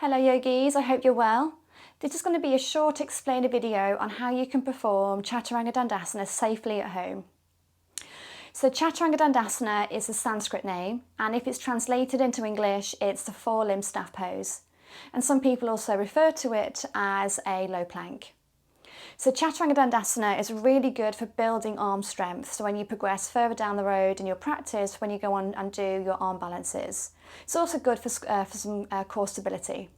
Hello yogis, I hope you're well. This is going to be a short explainer video on how you can perform Chaturanga Dandasana safely at home. So Chaturanga Dandasana is a Sanskrit name, and if it's translated into English, it's the four-limb staff pose. And some people also refer to it as a low plank. So Chaturanga Dandasana is really good for building arm strength. So when you progress further down the road in your practice, when you go on and do your arm balances. It's also good for some core stability.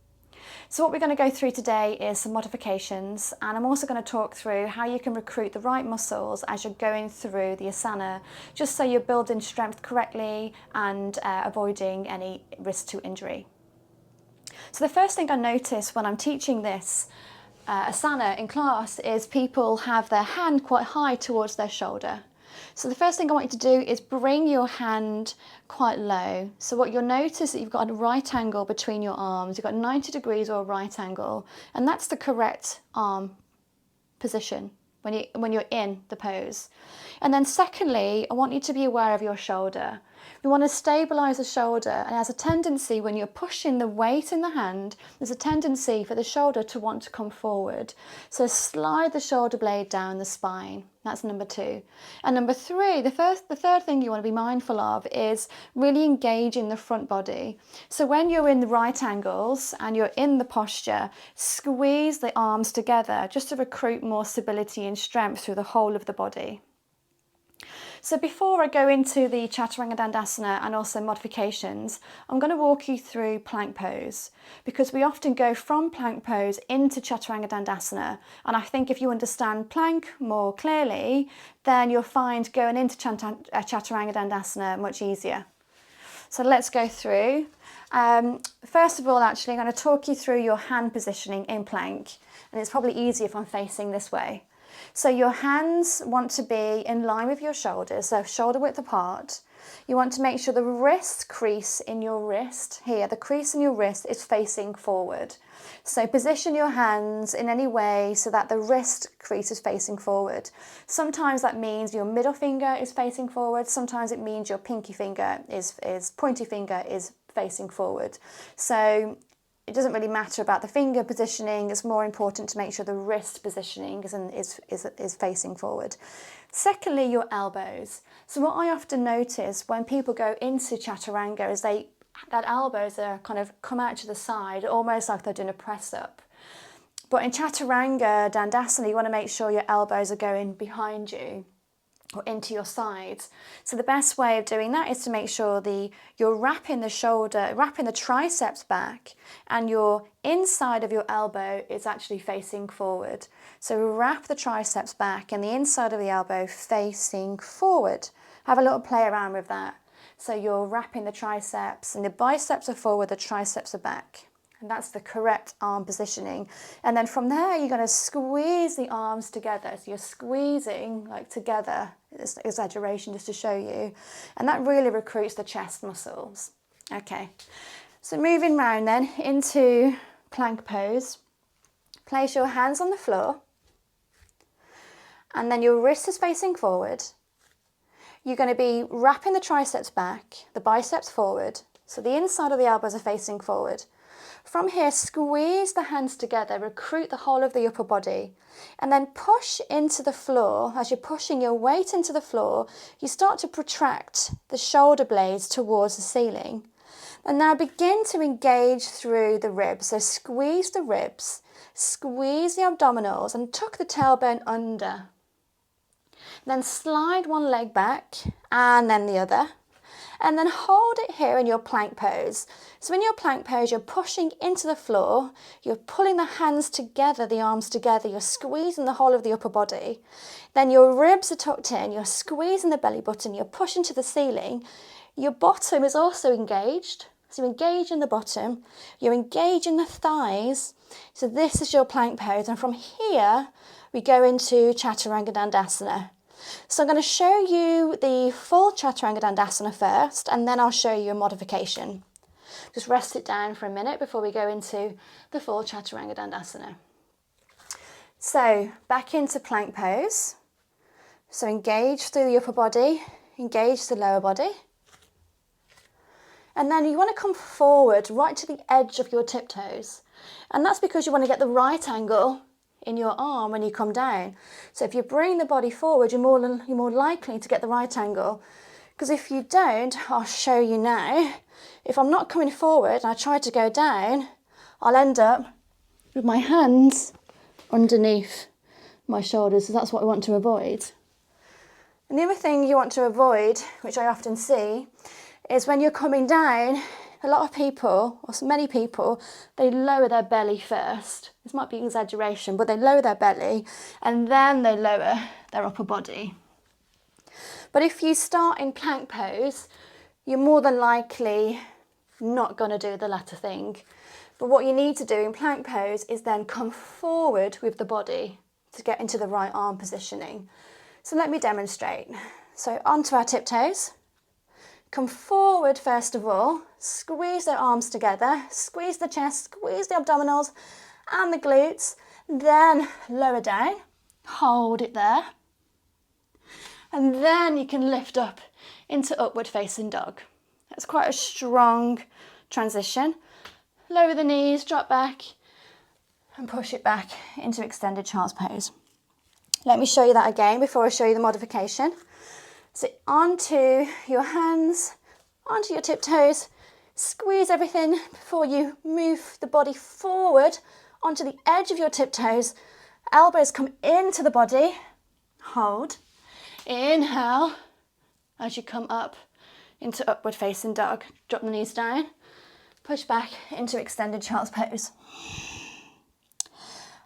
So what we're going to go through today is some modifications, and I'm also going to talk through how you can recruit the right muscles as you're going through the asana, just so you're building strength correctly and avoiding any risk to injury. So the first thing I notice when I'm teaching this asana in class is people have their hand quite high towards their shoulder. So the first thing I want you to do is bring your hand quite low. So what you'll notice is that you've got a right angle between your arms. You've got 90 degrees or a right angle, and that's the correct arm position when you're in the pose. And then secondly, I want you to be aware of your shoulder. We want to stabilise the shoulder, and there's a tendency when you're pushing the weight in the hand, there's a tendency for the shoulder to want to come forward. So slide the shoulder blade down the spine. That's number 2. And number 3, the third thing you want to be mindful of is really engaging the front body. So when you're in the right angles and you're in the posture, squeeze the arms together just to recruit more stability and strength through the whole of the body. So before I go into the Chaturanga Dandasana and also modifications, I'm going to walk you through plank pose, because we often go from plank pose into Chaturanga Dandasana, and I think if you understand plank more clearly, then you'll find going into Chaturanga Dandasana much easier. So let's go through. First of all, actually, I'm going to talk you through your hand positioning in plank, and it's probably easier if I'm facing this way. So your hands want to be in line with your shoulders, so shoulder width apart. You want to make sure the wrist crease in your wrist, here, the crease in your wrist is facing forward. So position your hands in any way so that the wrist crease is facing forward. Sometimes that means your middle finger is facing forward, sometimes it means your pointy finger is facing forward. So it doesn't really matter about the finger positioning, it's more important to make sure the wrist positioning is facing forward. Secondly, your elbows. So what I often notice when people go into Chaturanga is that elbows are kind of come out to the side, almost like they're doing a press up. But in Chaturanga Dandasana, you want to make sure your elbows are going behind you or into your sides. So the best way of doing that is to make sure you're wrapping the triceps back, and your inside of your elbow is actually facing forward. So wrap the triceps back and the inside of the elbow facing forward. Have a little play around with that. So you're wrapping the triceps and the biceps are forward, the triceps are back. And that's the correct arm positioning. And then from there, you're going to squeeze the arms together. So you're squeezing like together, it's exaggeration just to show you. And that really recruits the chest muscles. Okay, so moving round then into plank pose. Place your hands on the floor. And then your wrist is facing forward. You're going to be wrapping the triceps back, the biceps forward. So the inside of the elbows are facing forward. From here, squeeze the hands together, recruit the whole of the upper body, and then push into the floor. As you're pushing your weight into the floor, you start to protract the shoulder blades towards the ceiling. And now begin to engage through the ribs. So squeeze the ribs, squeeze the abdominals, and tuck the tailbone under. Then slide one leg back, and then the other. And then hold it here in your plank pose. So in your plank pose, you're pushing into the floor, you're pulling the hands together, the arms together, you're squeezing the whole of the upper body. Then your ribs are tucked in, you're squeezing the belly button, you're pushing to the ceiling. Your bottom is also engaged. So engage in the bottom, you're engaging the thighs. So this is your plank pose. And from here, we go into Chaturanga Dandasana. So I'm going to show you the full Chaturanga Dandasana first, and then I'll show you a modification. Just rest it down for a minute before we go into the full Chaturanga Dandasana. So back into plank pose. So engage through the upper body, engage the lower body. And then you want to come forward right to the edge of your tiptoes. And that's because you want to get the right angle in your arm when you come down. So if you bring the body forward, you're more likely to get the right angle. Because if you don't, I'll show you now, if I'm not coming forward and I try to go down, I'll end up with my hands underneath my shoulders. So that's what I want to avoid. And the other thing you want to avoid, which I often see, is when you're coming down, a lot of people, or many people, they lower their belly first. This might be an exaggeration, but they lower their belly and then they lower their upper body. But if you start in plank pose, you're more than likely not going to do the latter thing. But what you need to do in plank pose is then come forward with the body to get into the right arm positioning. So let me demonstrate. So onto our tiptoes. Come forward first of all, squeeze the arms together, squeeze the chest, squeeze the abdominals and the glutes, then lower down, hold it there, and then you can lift up into upward facing dog. That's quite a strong transition. Lower the knees, drop back and push it back into extended child's pose. Let me show you that again before I show you the modification. So onto your hands, onto your tiptoes, squeeze everything before you move the body forward onto the edge of your tiptoes. Elbows come into the body, hold, inhale as you come up into upward facing dog. Drop the knees down, push back into extended child's pose.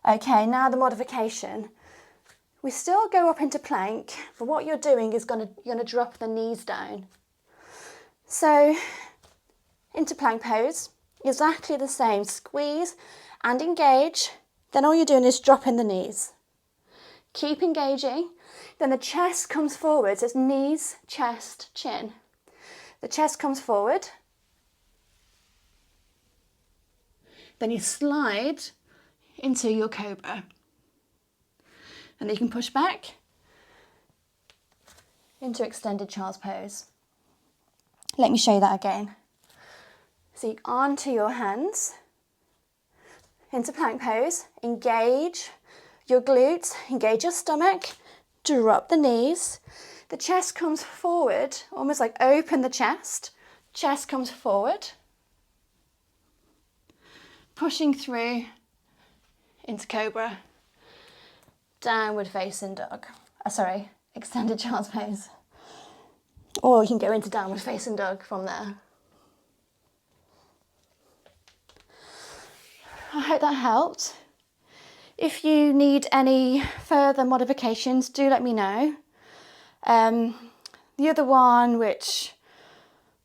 Okay, now the modification. We still go up into plank, but what you're doing is you're gonna drop the knees down. So into plank pose, exactly the same, squeeze and engage. Then all you're doing is dropping the knees. Keep engaging. Then the chest comes forward, so it's knees, chest, chin. The chest comes forward. Then you slide into your cobra. And then you can push back into extended child's pose. Let me show you that again. So onto your hands, into plank pose, engage your glutes, engage your stomach, drop the knees. The chest comes forward, almost like open the chest. Chest comes forward, pushing through into cobra. Downward facing dog. Extended child's pose. Or you can go into downward facing dog from there. I hope that helped. If you need any further modifications, do let me know. The other one, which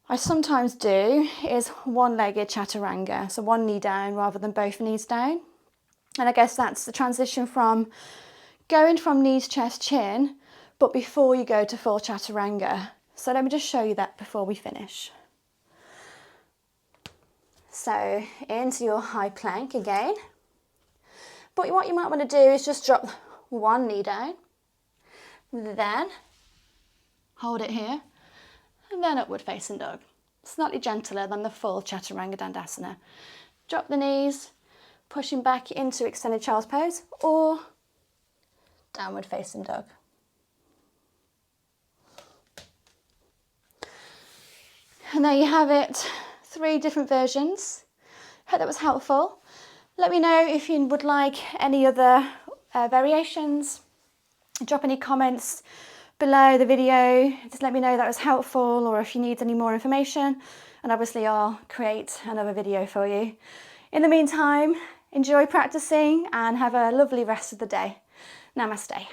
I sometimes do, is one-legged chaturanga. So one knee down rather than both knees down. And I guess that's the transition from going from knees, chest, chin, but before you go to full chaturanga. So let me just show you that before we finish. So into your high plank again. But what you might want to do is just drop one knee down, then hold it here, and then upward facing dog. Slightly gentler than the full Chaturanga Dandasana. Drop the knees, pushing back into extended child's pose, or downward facing dog. And there you have it, 3 different versions. Hope that was helpful. Let me know if you would like any other variations. Drop any comments below the video. Just let me know that was helpful, or if you need any more information, and obviously I'll create another video for you. In the meantime, enjoy practicing and have a lovely rest of the day. Namaste.